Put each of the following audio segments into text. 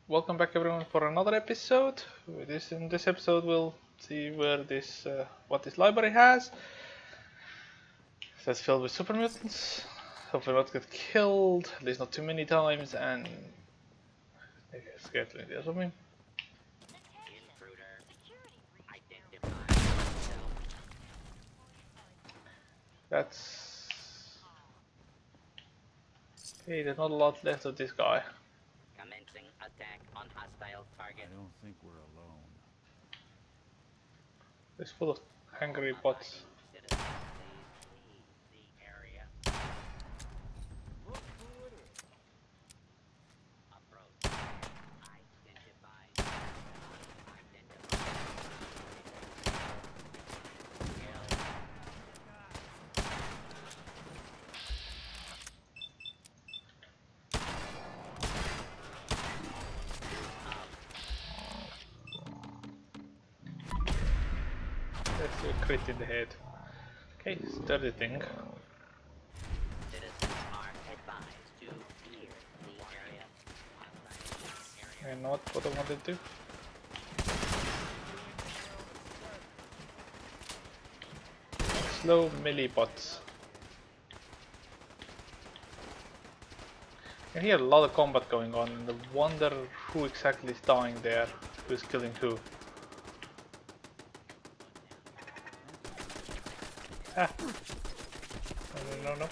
Welcome back everyone for another episode. In this episode we'll see where what this library has. That's filled with super mutants. Hopefully not get killed, at least not too many times, and they get scared to the other me. That's okay, there's not a lot left of this guy. Commencing attack on hostile target. I don't think we're alone. It's full of angry bots. Citizens, please leave the area. Approach. Identified. That's a crit in the head. Okay, sturdy thing. Citizens are advised to clear the area. And not what I wanted to do. Slow melee bots. I hear a lot of combat going on and I wonder who exactly is dying there, who's killing who. Ah! No.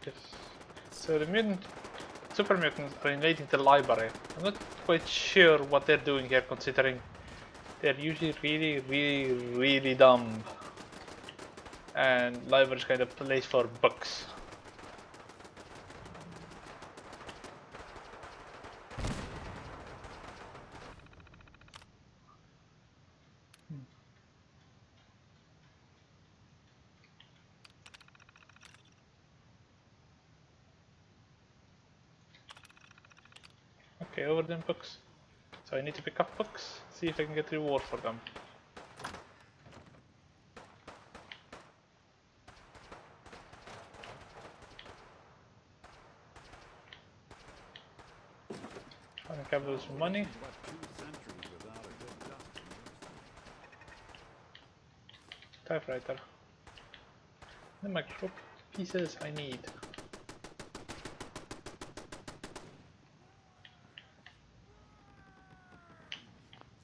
Yes. So the super mutants are invading the library. I'm not quite sure what they're doing here, considering they're usually really dumb. And library is kind of a place for books. Okay, over them books. So I need to pick up books, see if I can get reward for them. I can capture some money. Typewriter. The microscope pieces I need.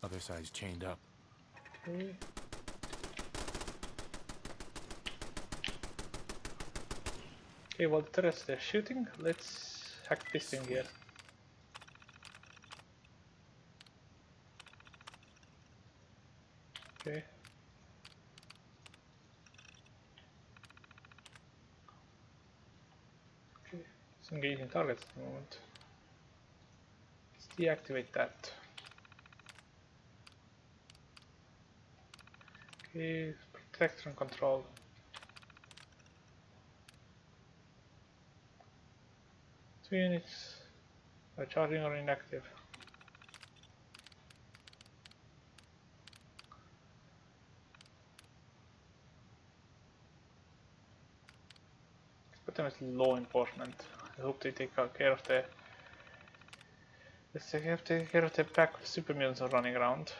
Other side's chained up. Okay. Okay, while the rest they're shooting, let's hack this thing here. Okay. Okay, it's engaging targets at the moment. Let's deactivate that. Okay, protect and control. Two units are charging or inactive. Let's put them as law enforcement. I hope they take care of the. Let's take care of the pack of super mutants are running around.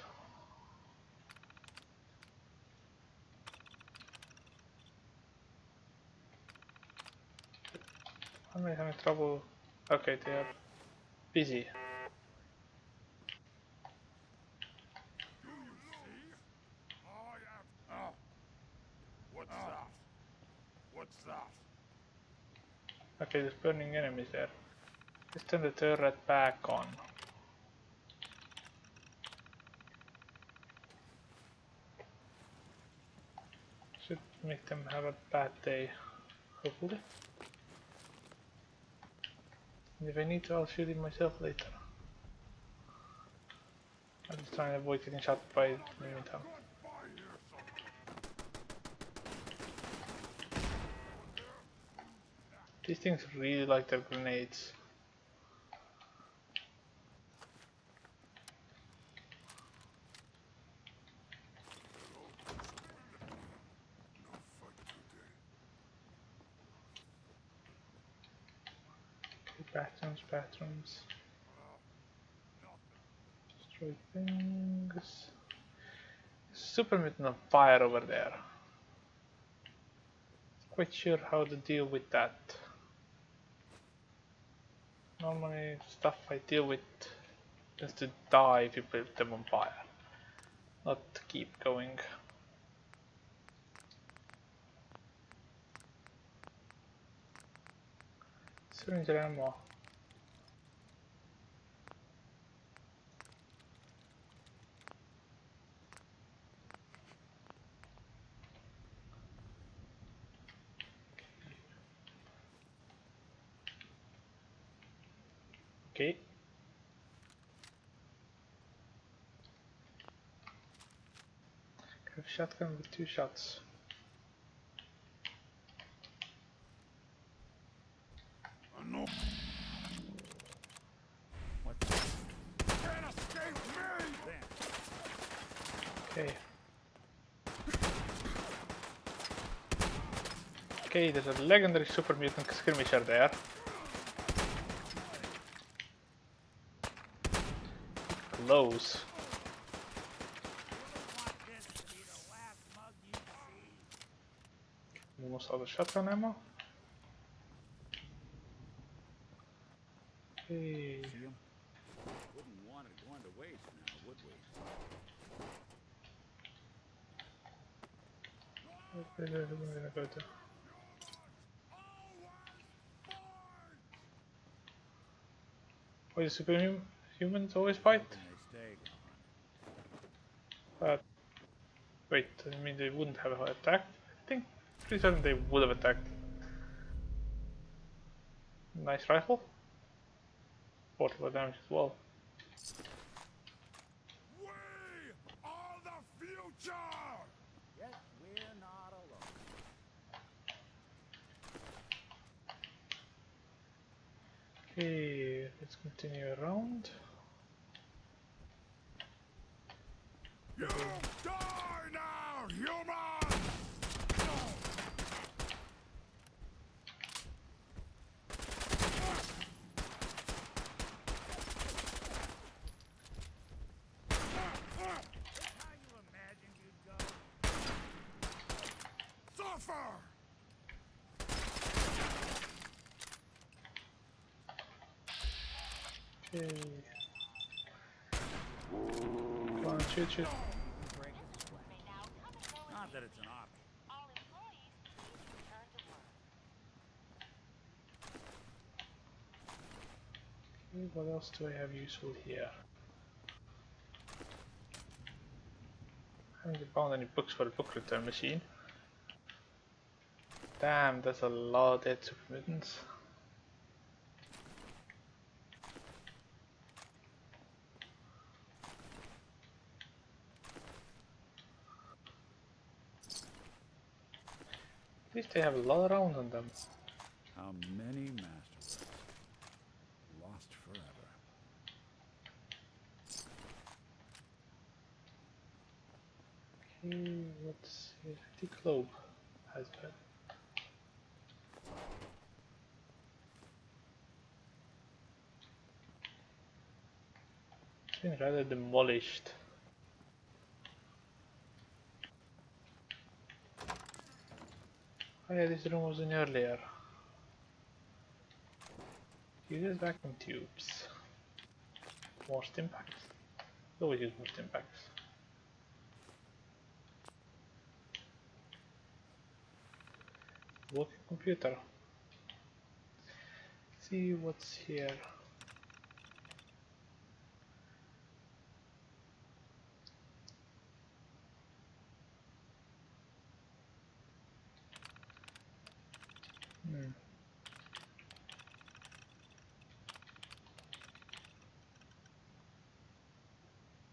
I'm having trouble. Okay, they are busy. What's that? What's that? Okay, there's burning enemies there. Let's turn the turret back on. Should make them have a bad day, hopefully. And if I need to, I'll shoot it myself later. I'm just trying to avoid getting shot by it in the meantime. These things really like their grenades. Bathrooms. Destroy things. Super mutant on fire over there. Quite sure how to deal with that. Normally stuff I deal with is to die if you put them on fire. Not to keep going. Syringe ammo. Okay. Have shotgun with 2 shots. No. What? Can't escape me! Then. Okay. Okay, there's a legendary super mutant skirmisher there. Close. Almost out of shotgun ammo. Okay. See him? Wouldn't want it going to waste now, would we? Where am I gonna go to? Why do superhumans always fight? Hoping they stay gone. But wait, I mean they wouldn't have attacked. I think pretty certain they would have attacked. Nice rifle. Portable damage as well. We are the future! Yet we're not alone. Okay, let's continue around. You die now, human! How you imagined you'd go? Suffer! Okay. Come on, shoot. Break a sweat. Not that it's an option. All employees, please return to work. Okay, what else do I have useful here? I haven't found any books for the book return machine. Damn, that's a lot of dead super mutants. At least they have a lot of rounds on them. How many masterworks lost forever? Okay, let's see. The globe has been. It's been rather demolished. Oh yeah, this room was in earlier. Uses vacuum tubes. More stim packs. Always use more stim packs. Working computer. See what's here.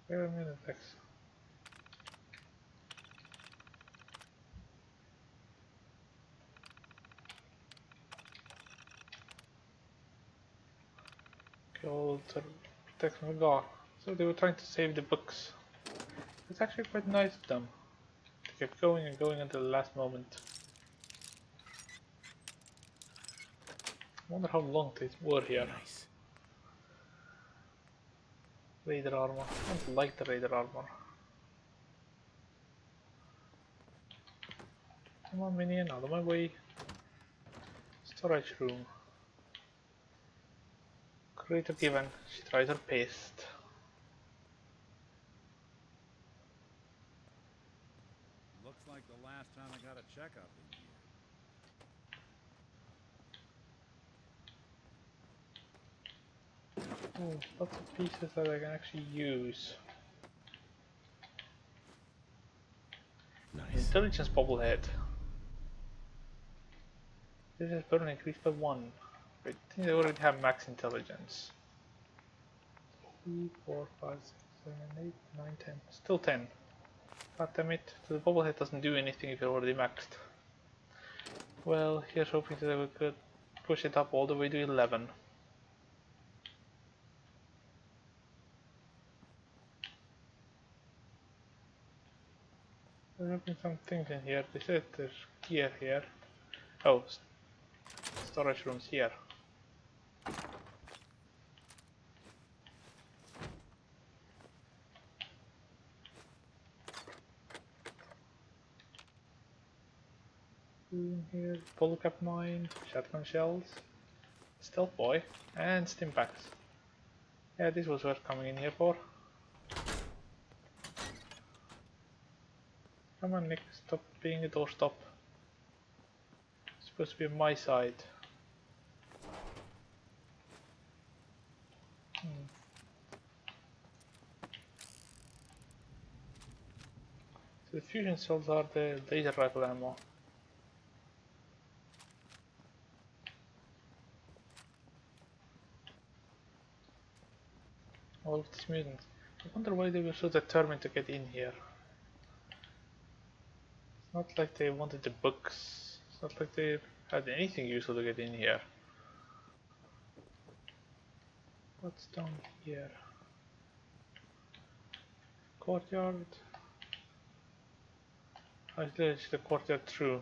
Where are my attacks? Killed Technogar. So they were trying to save the books. It's actually quite nice of them. They kept going and going until the last moment. Wonder how long they were here. Nice. Raider armor. I don't like the Raider armor. Come on, minion, out of my way. Storage room. Creator given. She tries her best. Looks like the last time I got a checkup in here. Oh, lots of pieces that I can actually use. Nice. Intelligence bobblehead. This is burn increased by 1. I think they already have max intelligence. 2, 4, 5, 6, 7, 8, 9, 10. Still 10. God damn it, the bobblehead doesn't do anything if you're already maxed. Well, here's hoping that we could push it up all the way to 11. There have been some things in here. They said there's gear here. Oh, storage rooms here. In here, polycap mine, shotgun shells, stealth boy, and stim packs. Yeah, this was worth coming in here for. Come on, Nick, stop being a doorstop. It's supposed to be on my side. So the fusion cells are the laser rifle ammo. All of these mutants. I wonder why they were so determined to get in here. It's not like they wanted the books. It's not like they had anything useful to get in here. What's down here? Courtyard. I it's the courtyard through.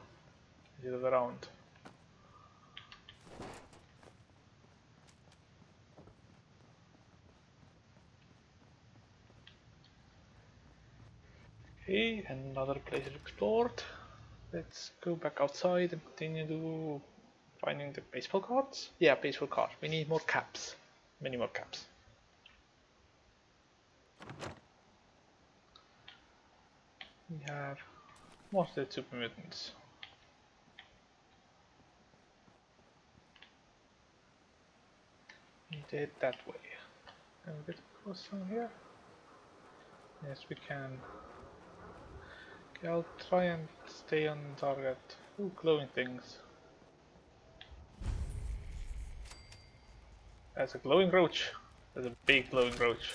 Is it around? Okay, another place explored. Let's go back outside and continue to finding the baseball cards. Yeah, baseball cards. We need more caps. Many more caps. We have mostly super mutants. We did that way. Can we get across from here? Yes, we can. Okay, I'll try and stay on target. Ooh, glowing things. That's a glowing roach. That's a big glowing roach.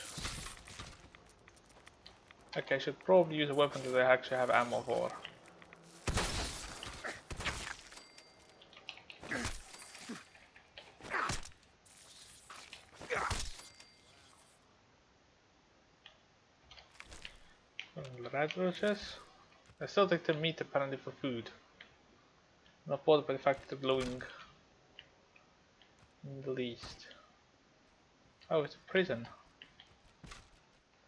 Okay, I should probably use a weapon that I actually have ammo for. Red roaches. I still take the meat apparently for food. I'm not bothered by the fact that they're glowing in the least. Oh, it's a prison.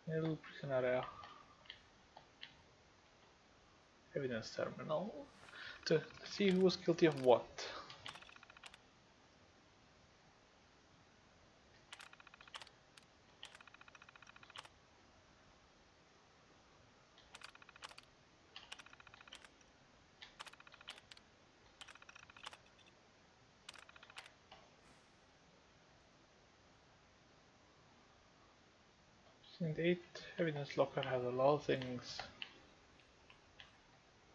A little prison area. Evidence terminal. To see who was guilty of what. And 8 evidence locker has a lot of things.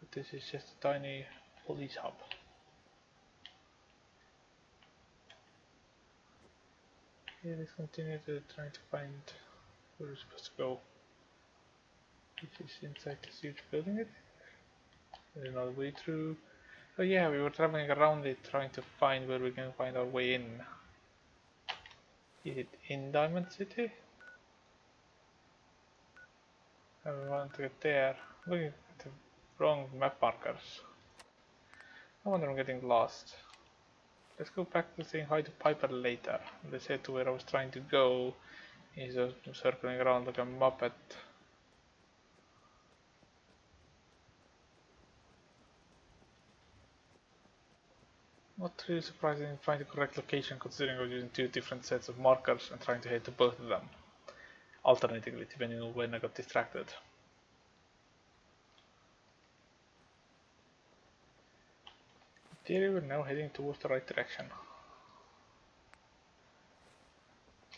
But this is just a tiny police hub. Okay, let's continue to trying to find where we're supposed to go. This is inside this huge building, I think. There's another way through. Oh yeah, we were traveling around it trying to find where we can find our way in. Is it in Diamond City? I want to get there. Looking at the wrong map markers. No wonder I'm getting lost. Let's go back to saying hi to Piper later. Let's head to where I was trying to go. He's just circling around like a muppet. Not really surprising to find the correct location considering I was using two different sets of markers and trying to head to both of them, alternatingly depending on when I got distracted. In theory, we're now heading towards the right direction.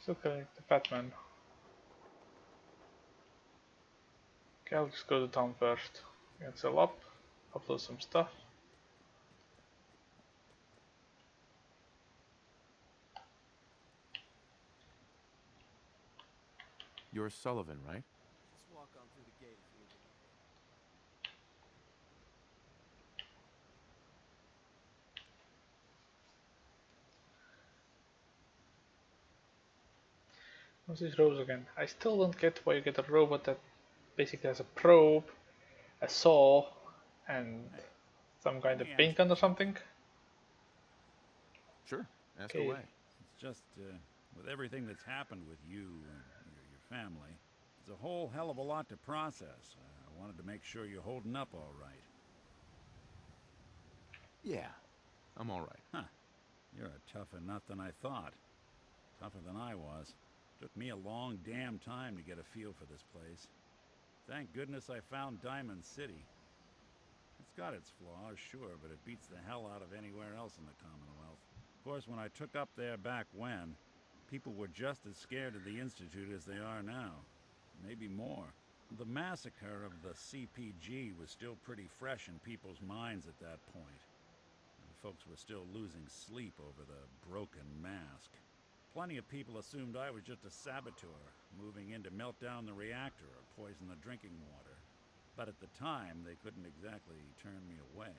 Still collect the Batman. Okay, I'll just go to town first. Get sell up, upload some stuff. You're Sullivan, right? Just walk on through the gate if you need anything. What's this rose again? I still don't get why you get a robot that basically has a probe, a saw, and Hey, some let kind me of ask paint you gun or something. Sure. Ask Okay. away. It's just, with everything that's happened with you and your family, it's a whole hell of a lot to process. I wanted to make sure you're holding up all right. Yeah, I'm all right. Huh. You're a tougher nut than I thought. Tougher than I was. Took me a long damn time to get a feel for this place. Thank goodness I found Diamond City. It's got its flaws, sure, but it beats the hell out of anywhere else in the Commonwealth. Of course, when I took up there back when, people were just as scared of the Institute as they are now. Maybe more. The massacre of the CPG was still pretty fresh in people's minds at that point. Folks were still losing sleep over the broken mask. Plenty of people assumed I was just a saboteur, moving in to melt down the reactor or poison the drinking water. But at the time, they couldn't exactly turn me away.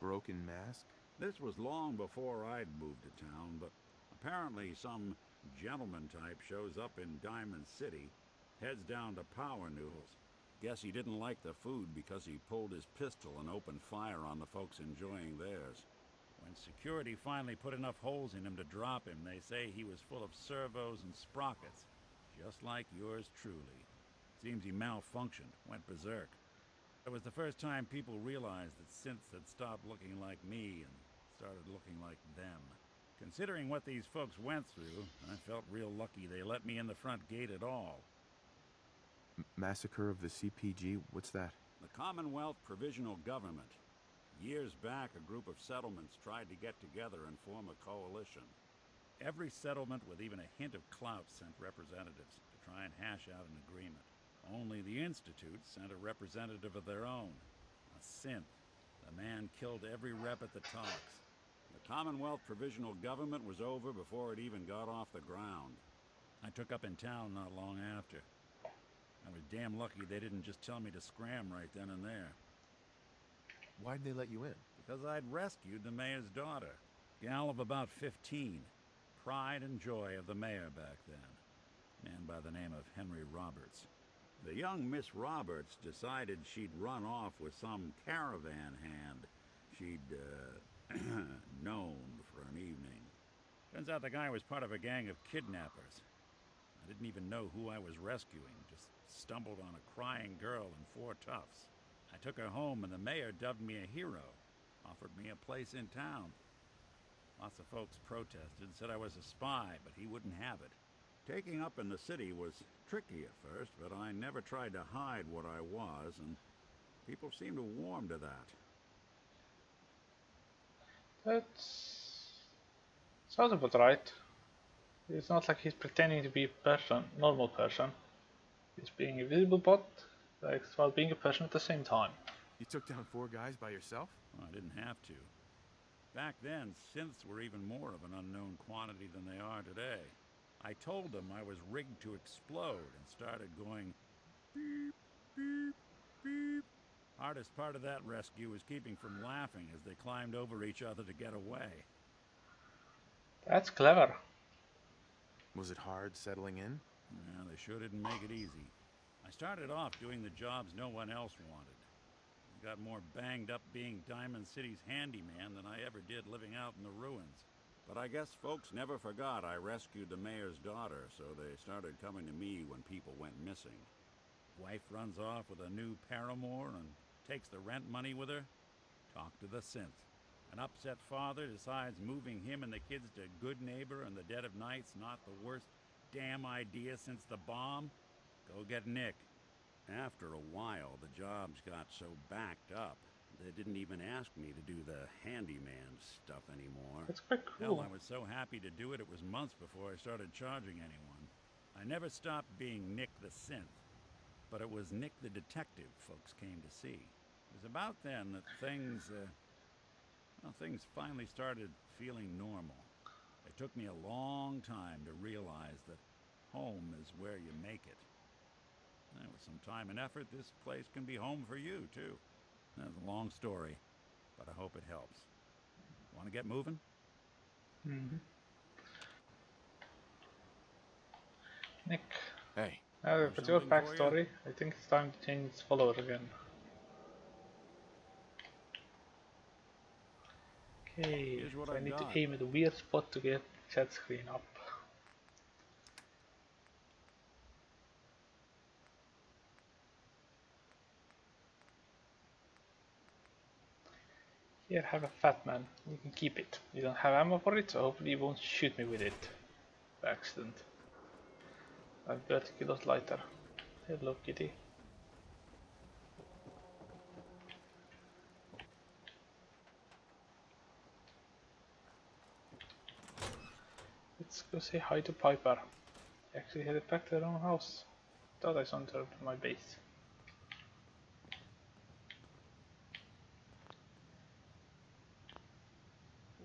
Broken mask? This was long before I'd moved to town, but apparently some gentleman type shows up in Diamond City, heads down to Power Noodles. Guess he didn't like the food because he pulled his pistol and opened fire on the folks enjoying theirs. When security finally put enough holes in him to drop him, they say he was full of servos and sprockets, just like yours truly. Seems he malfunctioned, went berserk. It was the first time people realized that synths had stopped looking like me and started looking like them. Considering what these folks went through, I felt real lucky they let me in the front gate at all. Massacre of the CPG? What's that? The Commonwealth Provisional Government. Years back, a group of settlements tried to get together and form a coalition. Every settlement with even a hint of clout sent representatives to try and hash out an agreement. Only the Institute sent a representative of their own, a synth. The man killed every rep at the talks. The Commonwealth Provisional Government was over before it even got off the ground. I took up in town not long after. I was damn lucky they didn't just tell me to scram right then and there. Why'd they let you in? Because I'd rescued the mayor's daughter. Gal of about 15. Pride and joy of the mayor back then. Man by the name of Henry Roberts. The young Miss Roberts decided she'd run off with some caravan hand she'd, known for an evening. Turns out the guy was part of a gang of kidnappers. I didn't even know who I was rescuing, just stumbled on a crying girl and 4 toughs. I took her home and the mayor dubbed me a hero, offered me a place in town. Lots of folks protested, said I was a spy, but he wouldn't have it. Taking up in the city was tricky at first, but I never tried to hide what I was, and people seemed to warm to that. That's sounds about right. It's not like he's pretending to be a person, normal person. He's being a visible bot, like while being a person at the same time. You took down 4 guys by yourself? Well, I didn't have to. Back then, synths were even more of an unknown quantity than they are today. I told them I was rigged to explode and started going beep, beep, beep. Hardest part of that rescue was keeping from laughing as they climbed over each other to get away. That's clever. Was it hard settling in? Yeah, they sure didn't make it easy. I started off doing the jobs no one else wanted. got more banged up being Diamond City's handyman than I ever did living out in the ruins. But I guess folks never forgot I rescued the mayor's daughter, so they started coming to me when people went missing. Wife runs off with a new paramour and takes the rent money with her. Talk to the synth. An upset father decides moving him and the kids to Good Neighbor in the dead of night's not the worst damn idea since the bomb. Go get Nick. After a while, the jobs got so backed up, they didn't even ask me to do the handyman stuff anymore. That's quite Hell, cool. I was so happy to do it, it was months before I started charging anyone. I never stopped being Nick the synth, but it was Nick the detective folks came to see. It was about then that things finally started feeling normal. It took me a long time to realize that home is where you make it. And with some time and effort, this place can be home for you, too. That's a long story, but I hope it helps. Want to get moving? Nick. Hey, Now with your something for you? backstory, I think it's time to change its follower again. Okay, Here's what so I I've need got. to aim at a weird spot to get chat screen up. Here, have a fat man. You can keep it. You don't have ammo for it, so hopefully you won't shoot me with it. By accident. I've got a kilos lighter. Hello, kitty. Let's go say hi to Piper. Actually headed back to their own house. Thought I saw her to my base.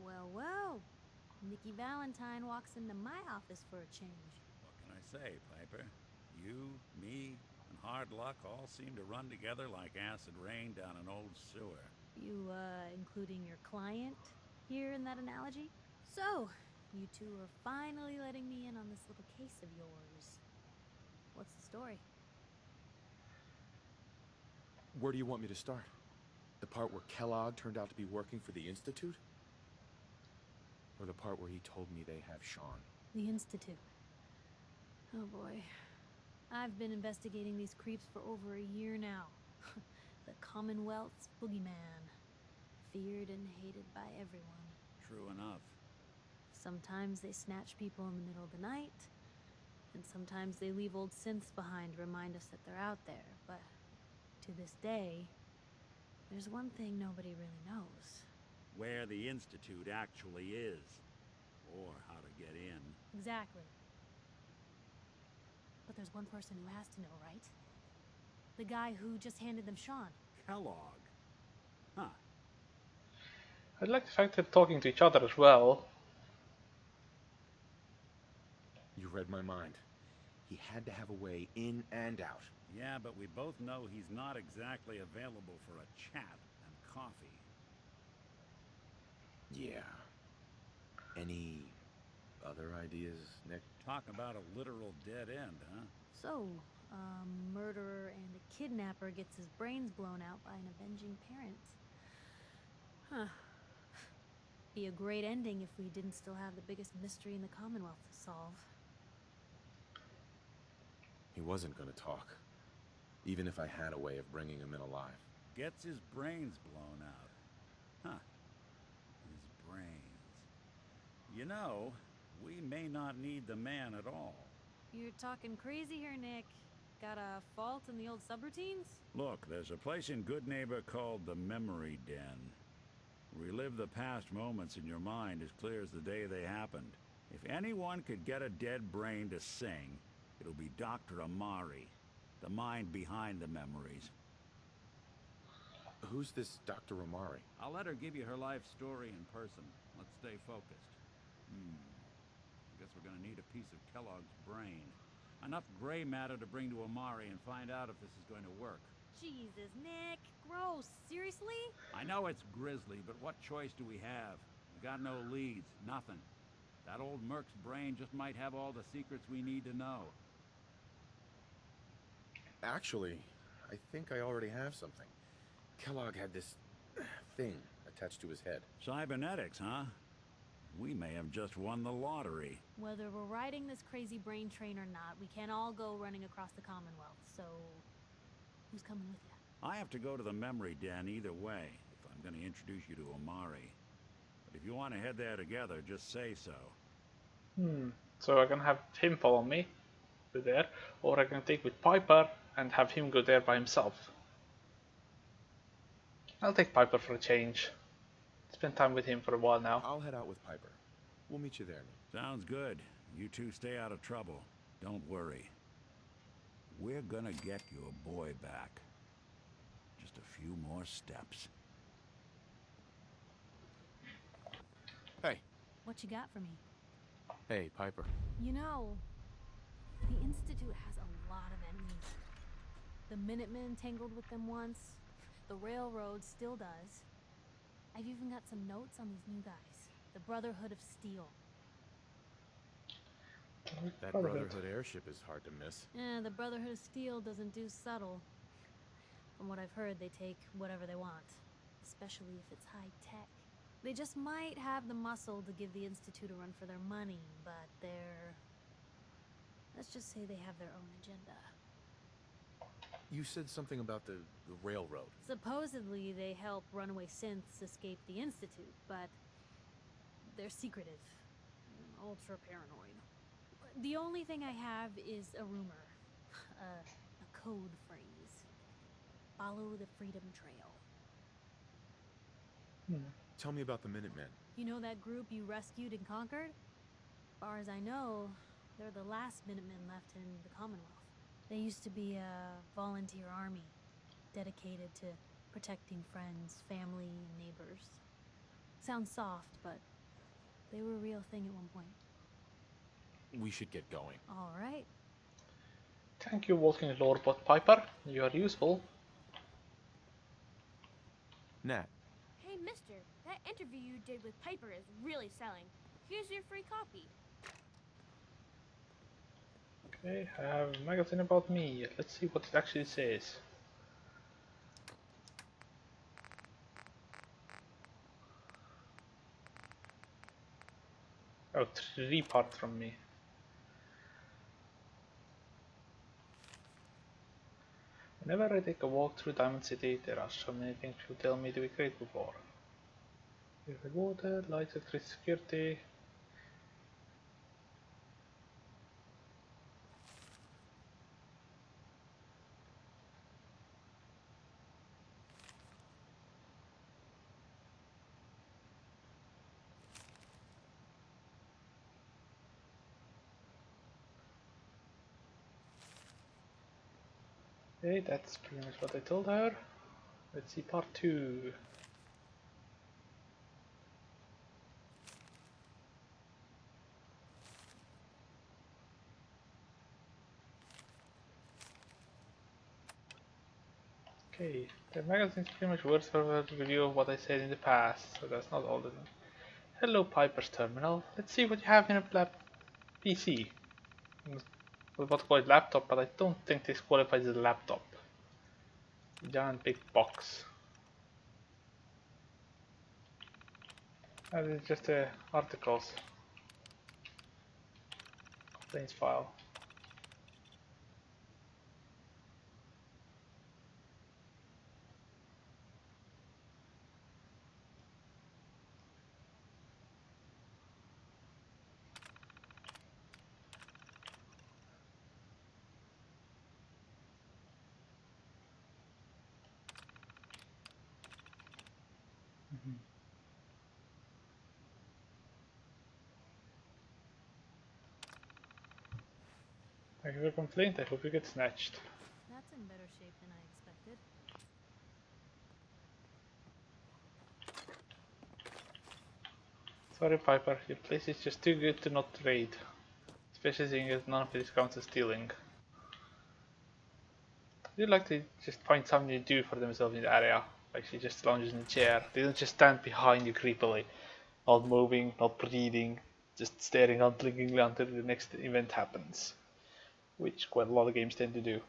Well, well. Nikki Valentine walks into my office for a change. What can I say, Piper? You, me, and hard luck all seem to run together like acid rain down an old sewer. You, including your client here in that analogy? So, you two are finally letting me in on this little case of yours. What's the story? where do you want me to start? The part where Kellogg turned out to be working for the Institute? Or the part where he told me they have Sean? The Institute. Oh boy. I've been investigating these creeps for over a year now. The Commonwealth's boogeyman. Feared and hated by everyone. True enough. Sometimes they snatch people in the middle of the night, and sometimes they leave old synths behind to remind us that they're out there, but to this day, there's one thing nobody really knows. Where the Institute actually is. Or how to get in. Exactly. But there's one person who has to know, right? The guy who just handed them Sean. Kellogg. Huh. I like the fact they're talking to each other as well. You read my mind. He had to have a way in and out. Yeah, but we both know he's not exactly available for a chat and coffee. Yeah. Any other ideas, Nick? Talk about a literal dead end, huh? So, a murderer and a kidnapper gets his brains blown out by an avenging parent. Huh. Be a great ending if we didn't still have the biggest mystery in the Commonwealth to solve. He wasn't gonna talk. Even if I had a way of bringing him in alive. Gets his brains blown out. Huh. His brains. You know, we may not need the man at all. You're talking crazy here, Nick. Got a fault in the old subroutines? Look, there's a place in Good Neighbor called the Memory Den. Relive the past moments in your mind as clear as the day they happened. If anyone could get a dead brain to sing, it'll be Dr. Amari, the mind behind the memories. Who's this Dr. Amari? I'll let her give you her life story in person. Let's stay focused. I guess we're gonna need a piece of Kellogg's brain. Enough gray matter to bring to Amari and find out if this is going to work. Jesus, Nick. Gross. Seriously? I know it's grisly, but what choice do we have? We got no leads, nothing. That old Merc's brain just might have all the secrets we need to know. Actually, I think I already have something. Kellogg had this thing attached to his head. Cybernetics, huh? We may have just won the lottery. Whether we're riding this crazy brain train or not, we can't all go running across the Commonwealth, so who's coming with you? I have to go to the memory den either way, if I'm going to introduce you to Omari. But if you want to head there together, just say so. So I can have him follow me to there, or I can take with Piper and have him go there by himself. I'll take Piper for a change. Spend time with him for a while now. I'll head out with Piper. We'll meet you there, Nate. Sounds good. You two stay out of trouble. Don't worry. We're gonna get your boy back. Just a few more steps. Hey. What you got for me? Hey, Piper. You know, the Institute has a lot of enemies. The Minutemen tangled with them once. The Railroad still does. I've even got some notes on these new guys. The Brotherhood of Steel. That Brotherhood airship is hard to miss. The Brotherhood of Steel doesn't do subtle. From what I've heard, they take whatever they want. Especially if it's high tech. They just might have the muscle to give the Institute a run for their money, but they're... let's just say they have their own agenda. You said something about the railroad. Supposedly, they help runaway synths escape the Institute, but they're secretive. Ultra paranoid. The only thing I have is a rumor. A code phrase. Follow the Freedom Trail. Tell me about the Minutemen. You know that group you rescued and conquered? As far as I know, they're the last Minutemen left in the Commonwealth. They used to be a volunteer army, dedicated to protecting friends, family, and neighbors. Sounds soft, but they were a real thing at one point. We should get going. All right. Thank you, Walking Lorebot Piper. You are useful. Nat. Hey, mister, that interview you did with Piper is really selling. Here's your free copy. Okay, I have a magazine about me. Let's see what it actually says. Oh, 3 parts from me. Whenever I take a walk through Diamond City, there are so many things you tell me to be grateful for. Purified water, lights, electricity, security. Okay, that's pretty much what I told her. Let's see part 2. Okay, the magazine is pretty much word for word review of what I said in the past, so that's not all of them. Hello, Piper's Terminal. Let's see what you have in a PC. We want to call it laptop, but I don't think this qualifies as a laptop. Giant big box. That is just articles. Complaints file. Thank you for your complaint. I hope you get snatched. That's in better shape than I expected. Sorry, Piper. Your place is just too good to not raid. Especially seeing as none of it counts as stealing. I'd like to just find something to do for themselves in the area. Like she just lounges in a chair. They don't just stand behind you creepily. Not moving, not breathing. Just staring unblinkingly until the next event happens. Which quite a lot of games tend to do.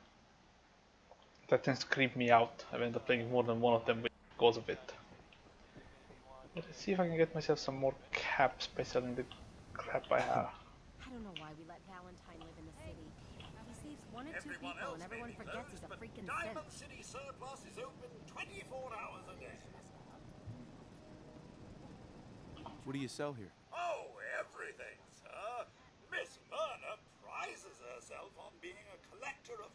That tends to creep me out. I've ended up playing more than one of them because of it. Let's see if I can get myself some more caps by selling the crap I have. I don't know why we let Valentine live in the city. He saves one or two people and everyone forgets he's a freaking Diamond synth. City Surplus is open 24 hours a day. What do you sell here? Oh, everything, sir. Miss Murner prizes herself on being a collector of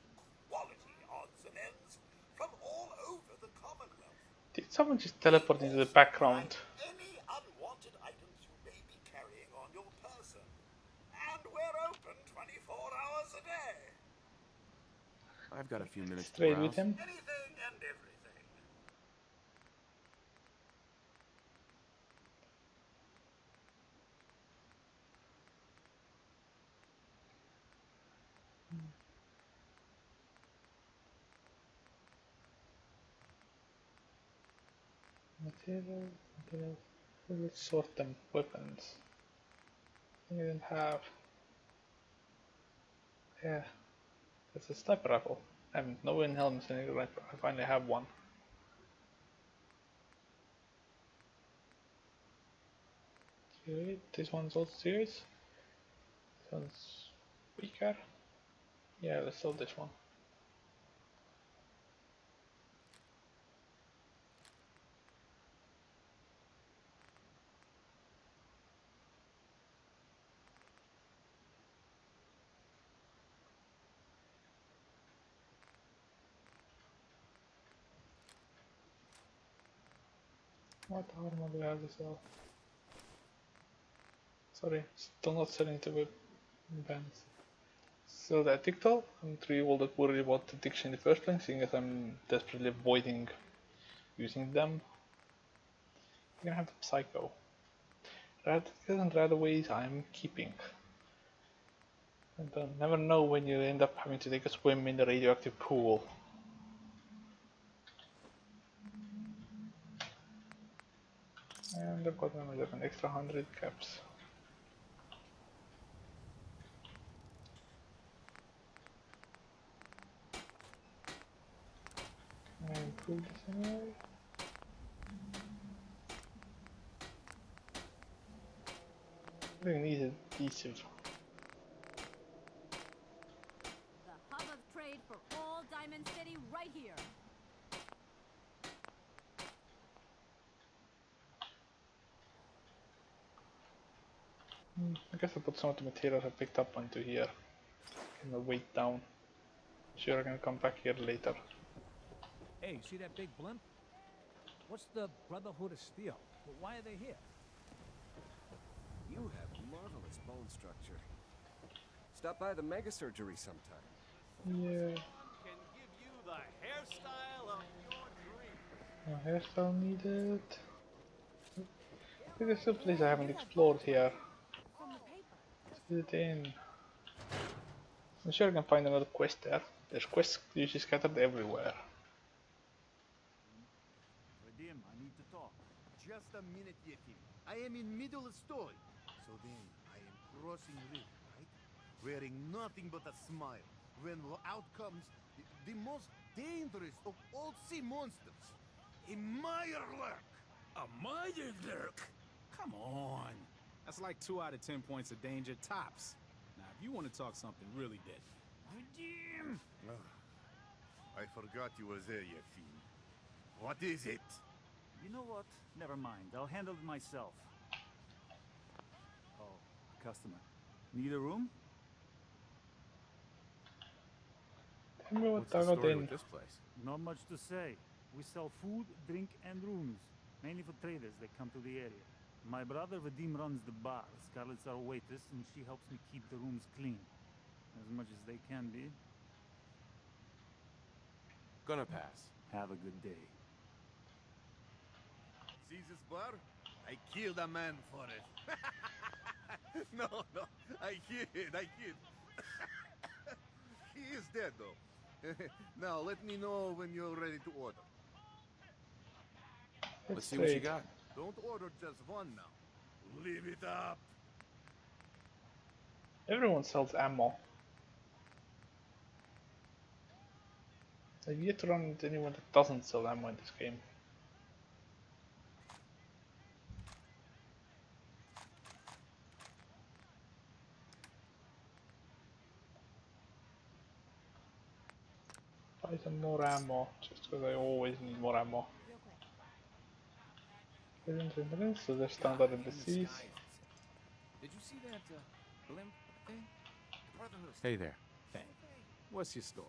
quality odds and ends from all over the Commonwealth. Did someone just teleport into the background? Any unwanted items you may be carrying on your person. And we're open 24 hours a day. I've got a few minutes to Trade with browse. him. Anything and everything. Materials. Let's sort them. Weapons. I didn't have. Yeah, that's a sniper rifle. No one helmets in the rifle. I finally have one. Okay, this one's also serious. This one's weaker. Yeah, let's sell this one. What armor do I have to sell? Sorry, still not selling to weapons. So the ethical, I'm not really all that worried about the addiction in the first place, seeing as I'm desperately avoiding using them. We're gonna have the psycho. Radicals and radaways I'm keeping. And never know when you end up having to take a swim in the radioactive pool. And I've got an extra 100 caps. Can I improve this anyway? I really need adhesive. The hub of trade for all Diamond City right here. I guess I'll put some of the materials I picked up onto here. Get my weight down. Sure, I'm gonna come back here later. Hey, you see that big blimp? What's the Brotherhood of Steel? Why are they here? You have marvelous bone structure. Stop by the mega surgery sometime. Yeah, Can give you the hairstyle of your dreams. no hairstyle needed. There's still a place I haven't explored here. From the paper. Let's get it in. I'm sure I can find another quest there. There's quests usually scattered everywhere. Vadim, I need to talk. Just a minute, Yefim. I am in middle of story. So then, I am crossing river, right? Wearing nothing but a smile. When out comes the most dangerous of all sea monsters. A Meyerlurk! A Meyerlurk? Come on. That's like 2 out of 10 points of danger tops. Now, if you want to talk something really deadly. Vadim! I forgot you were there, Yefim. What is it? You know what? Never mind. I'll handle it myself. Oh, customer. Need a room? Tell me what What's I the got story in. with this place? Not much to say. We sell food, drink, and rooms. Mainly for traders that come to the area. My brother Vadim runs the bar. Scarlett's our waitress, and she helps me keep the rooms clean. As much as they can be. Gonna pass. Have a good day. See this bar? I killed a man for it. No, I kid. He is dead, though. Now, let me know when you're ready to order. Let's see what you got. Don't order just one now. Leave it up. Everyone sells ammo. I've yet to run into anyone that doesn't sell ammo in this game. Buy some more ammo, just because I always need more ammo. So they're standard NPCs. Did you see that blimp thing? The Brotherhood. Hey there. Hey, what's your story?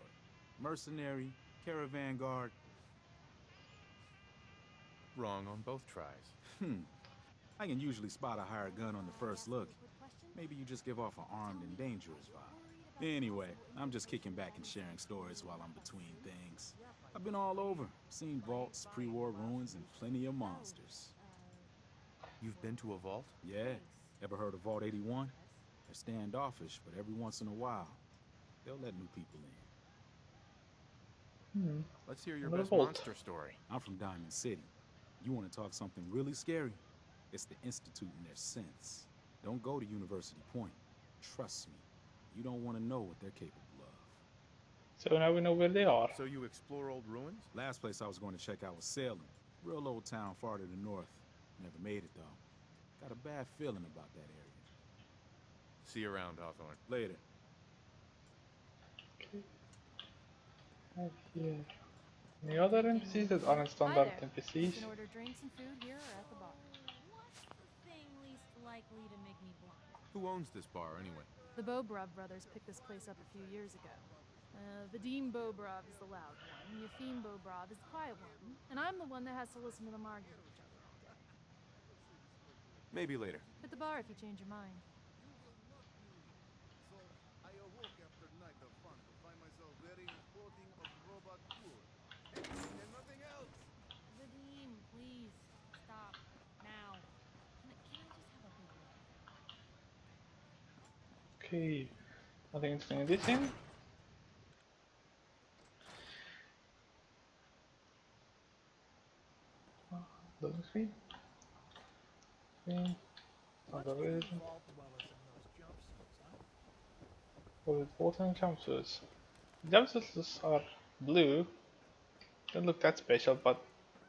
Mercenary, caravan guard? Wrong on both tries. I can usually spot a hired gun on the first look. Maybe you just give off an armed and dangerous vibe. Anyway, I'm just kicking back and sharing stories while I'm between things. I've been all over, seen vaults, pre-war ruins, and plenty of monsters. You've been to a vault? Yeah. Ever heard of Vault 81? They're standoffish, but every once in a while, they'll let new people in. Let's hear your Another best vault. monster story. I'm from Diamond City. You want to talk something really scary? It's the Institute and their sense. Don't go to University Point. Trust me. You don't want to know what they're capable of. So now we know where they are. So you explore old ruins? Last place I was going to check out was Salem. Real old town far to the north. Never made it, though. Got a bad feeling about that area. See you around, Hawthorne. Later. Yeah. Any other NPCs that aren't standard Hi there. NPCs? You can order drinks and food here or at the bar. What's the thing least likely to make me blind? Who owns this bar, anyway? The Bobrov brothers picked this place up a few years ago. Vadim Bobrov is the loud one, Yefim Bobrov is the quiet one, and I'm the one that has to listen to them argue with each other all day. Maybe later. At the bar if you change your mind. So, I awoke after night of fun to find myself wearing a clothing of robot cool. And nothing else! Vadim, please, stop, now. Can I just have a big one? Okay. Nothing interesting in this end. Doesn't screen. Screen. Other religion. With water and jumpsuits. Jumpsuits are blue. Don't look that special, but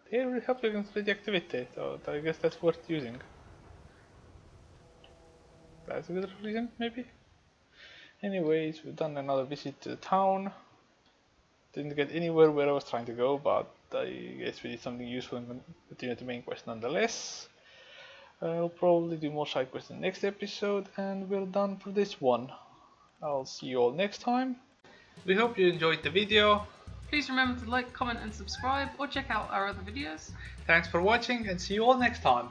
they will help you against radioactivity, so I guess that's worth using. That's a good reason, maybe? Anyways, we've done another visit to the town. Didn't get anywhere where I was trying to go, but I guess we did something useful and continued the main quest nonetheless. I'll probably do more side quests in the next episode, and we're done for this one. I'll see you all next time. We hope you enjoyed the video. Please remember to like, comment and subscribe, or check out our other videos. Thanks for watching, and see you all next time.